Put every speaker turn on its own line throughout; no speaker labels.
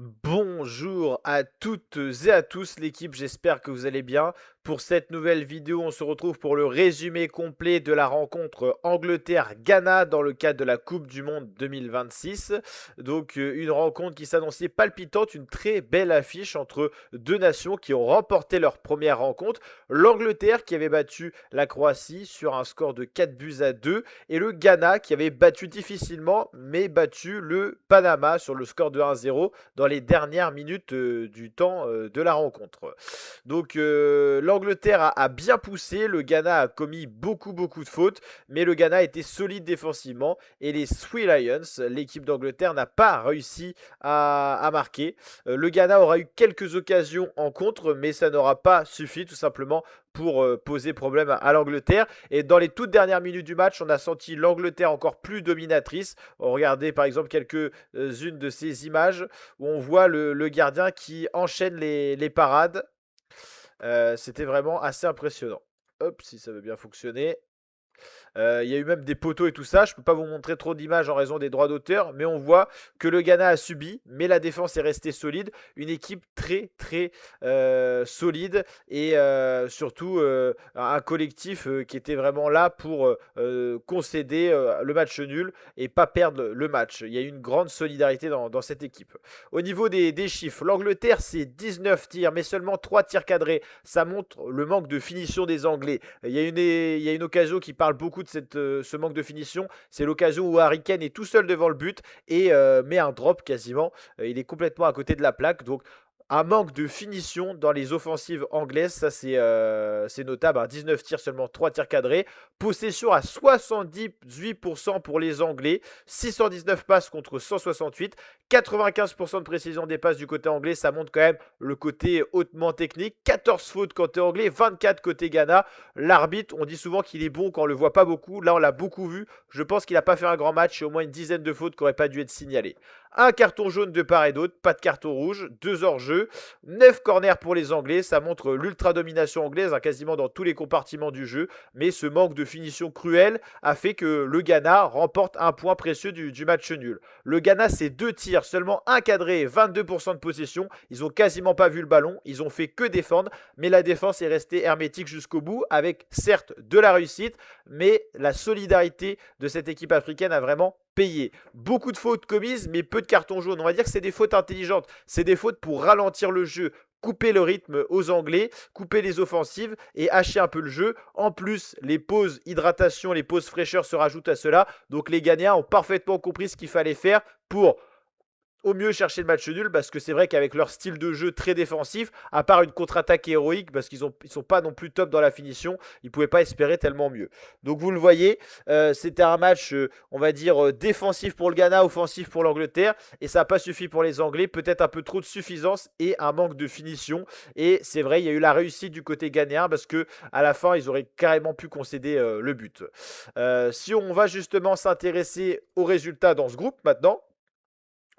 Bonjour à toutes et à tous l'équipe, j'espère que vous allez bien. Pour cette nouvelle vidéo, on se retrouve pour le résumé complet de la rencontre Angleterre-Ghana dans le cadre de la Coupe du Monde 2026. Donc une rencontre qui s'annonçait palpitante, une très belle affiche entre deux nations qui ont remporté leur première rencontre. L'Angleterre qui avait battu la Croatie sur un score de 4 buts à 2 et le Ghana qui avait battu difficilement mais battu le Panama sur le score de 1-0 dans les dernières minutes du temps de la rencontre. Donc l'Angleterre a bien poussé, le Ghana a commis beaucoup de fautes, mais le Ghana était solide défensivement et les Three Lions, l'équipe d'Angleterre, n'a pas réussi à marquer. Le Ghana aura eu quelques occasions en contre, mais ça n'aura pas suffi tout simplement pour poser problème à l'Angleterre. Et dans les toutes dernières minutes du match, on a senti l'Angleterre encore plus dominatrice. Regardez par exemple quelques-unes de ces images où on voit le gardien qui enchaîne les parades. C'était vraiment assez impressionnant. Hop, si ça veut bien fonctionner. Il y a eu même des poteaux et tout ça. Je ne peux pas vous montrer trop d'images en raison des droits d'auteur, mais on voit que le Ghana a subi, mais la défense est restée solide. Une équipe très solide et surtout un collectif qui était vraiment là pour concéder le match nul et pas perdre le match. Il y a eu une grande solidarité dans cette équipe. Au niveau des chiffres, l'Angleterre c'est 19 tirs, mais seulement 3 tirs cadrés. Ça montre le manque de finition des Anglais. Il y a une occasion qui parle beaucoup de ce manque de finition. C'est l'occasion où Harry Kane est tout seul devant le but et met un drop quasiment. Il est complètement à côté de la plaque. Donc un manque de finition dans les offensives anglaises, ça c'est notable. 19 tirs, seulement 3 tirs cadrés. Possession à 78% pour les Anglais, 619 passes contre 168, 95% de précision des passes du côté anglais. Ça montre quand même le côté hautement technique. 14 fautes côté anglais, 24 côté Ghana. L'arbitre, on dit souvent qu'il est bon quand on le voit pas beaucoup. Là, on l'a beaucoup vu. Je pense qu'il n'a pas fait un grand match et au moins une dizaine de fautes qui n'auraient pas dû être signalées. Un carton jaune de part et d'autre, pas de carton rouge, 2 hors-jeu, 9 corners pour les Anglais, ça montre l'ultra-domination anglaise quasiment dans tous les compartiments du jeu, mais ce manque de finition cruel a fait que le Ghana remporte un point précieux du match nul. Le Ghana, c'est 2 tirs, seulement un cadré, 22% de possession, ils ont quasiment pas vu le ballon, ils ont fait que défendre, mais la défense est restée hermétique jusqu'au bout, avec certes de la réussite, mais la solidarité de cette équipe africaine a vraiment payé. Beaucoup de fautes commises, mais peu de cartons jaunes. On va dire que c'est des fautes intelligentes. C'est des fautes pour ralentir le jeu, couper le rythme aux Anglais, couper les offensives et hacher un peu le jeu. En plus, les pauses hydratation, les pauses fraîcheur se rajoutent à cela. Donc les Ghanéens ont parfaitement compris ce qu'il fallait faire pour au mieux chercher le match nul, parce que c'est vrai qu'avec leur style de jeu très défensif, à part une contre-attaque héroïque, parce qu'ils ils sont pas non plus top dans la finition, ils pouvaient pas espérer tellement mieux. Donc vous le voyez, c'était un match, on va dire, défensif pour le Ghana, offensif pour l'Angleterre, et ça n'a pas suffi pour les Anglais, peut-être un peu trop de suffisance et un manque de finition. Et c'est vrai, il y a eu la réussite du côté ghanéen, parce que à la fin, ils auraient carrément pu concéder le but. Si on va justement s'intéresser aux résultats dans ce groupe maintenant,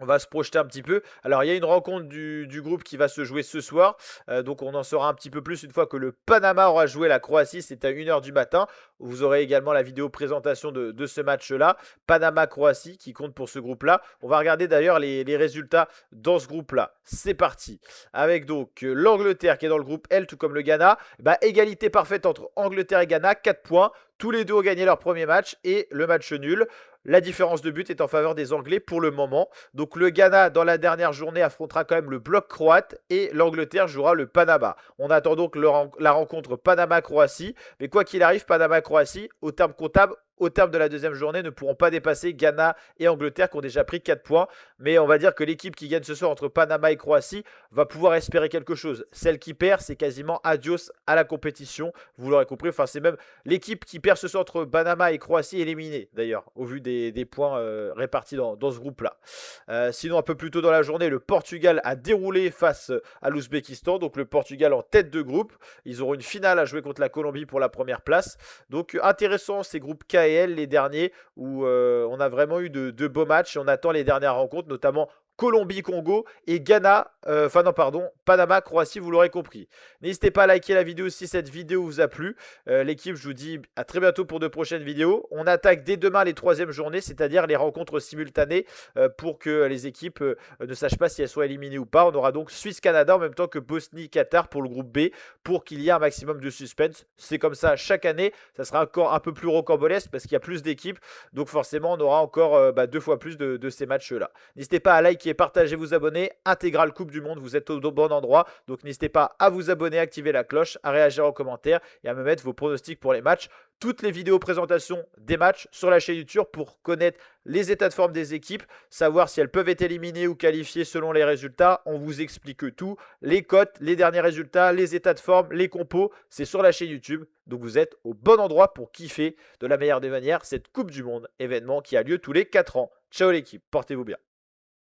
on va se projeter un petit peu. Alors, il y a une rencontre du groupe qui va se jouer ce soir. Donc, on en saura un petit peu plus une fois que le Panama aura joué la Croatie. C'est à 1h du matin. Vous aurez également la vidéo présentation de ce match-là. Panama-Croatie qui compte pour ce groupe-là. On va regarder d'ailleurs les résultats dans ce groupe-là. C'est parti. Avec donc l'Angleterre qui est dans le groupe L, tout comme le Ghana. Bah, égalité parfaite entre Angleterre et Ghana. 4 points. Tous les deux ont gagné leur premier match et le match nul. La différence de but est en faveur des Anglais pour le moment. Donc le Ghana, dans la dernière journée, affrontera quand même le bloc croate et l'Angleterre jouera le Panama. On attend donc la rencontre Panama-Croatie. Mais quoi qu'il arrive, Panama-Croatie, au terme comptable, au terme de la deuxième journée, ne pourront pas dépasser Ghana et Angleterre qui ont déjà pris 4 points. Mais on va dire que l'équipe qui gagne ce soir entre Panama et Croatie va pouvoir espérer quelque chose. Celle qui perd, c'est quasiment adios à la compétition. Vous l'aurez compris, enfin c'est même l'équipe qui perd ce soir entre Panama et Croatie éliminée d'ailleurs, au vu des points répartis dans ce groupe-là. Sinon, un peu plus tôt dans la journée, le Portugal a déroulé face à l'Ouzbékistan. Donc le Portugal en tête de groupe. Ils auront une finale à jouer contre la Colombie pour la première place. Donc intéressant ces groupes K et L, les derniers, où on a vraiment eu de beaux matchs. Et on attend les dernières rencontres, notamment Colombie-Congo et Ghana, enfin non pardon, Panama-Croatie, vous l'aurez compris. N'hésitez pas à liker la vidéo si cette vidéo vous a plu. L'équipe, je vous dis à très bientôt pour de prochaines vidéos. On attaque dès demain les troisièmes journées, c'est-à-dire les rencontres simultanées pour que les équipes ne sachent pas si elles sont éliminées ou pas. On aura donc Suisse-Canada en même temps que Bosnie-Qatar pour le groupe B pour qu'il y ait un maximum de suspense. C'est comme ça chaque année. Ça sera encore un peu plus rocambolesque parce qu'il y a plus d'équipes. Donc forcément, on aura encore 2 fois plus de ces matchs-là. N'hésitez pas à liker, partager, vous abonner. Intégrale Coupe du Monde, vous êtes au bon endroit. Donc n'hésitez pas à vous abonner, activer la cloche, à réagir en commentaire et à me mettre vos pronostics pour les matchs. Toutes les vidéos présentations des matchs sur la chaîne YouTube pour connaître les états de forme des équipes, savoir si elles peuvent être éliminées ou qualifiées selon les résultats. On vous explique tout, les cotes, les derniers résultats, les états de forme, les compos, c'est sur la chaîne YouTube. Donc vous êtes au bon endroit pour kiffer de la meilleure des manières cette Coupe du Monde, événement qui a lieu tous les 4 ans. Ciao l'équipe, portez-vous bien.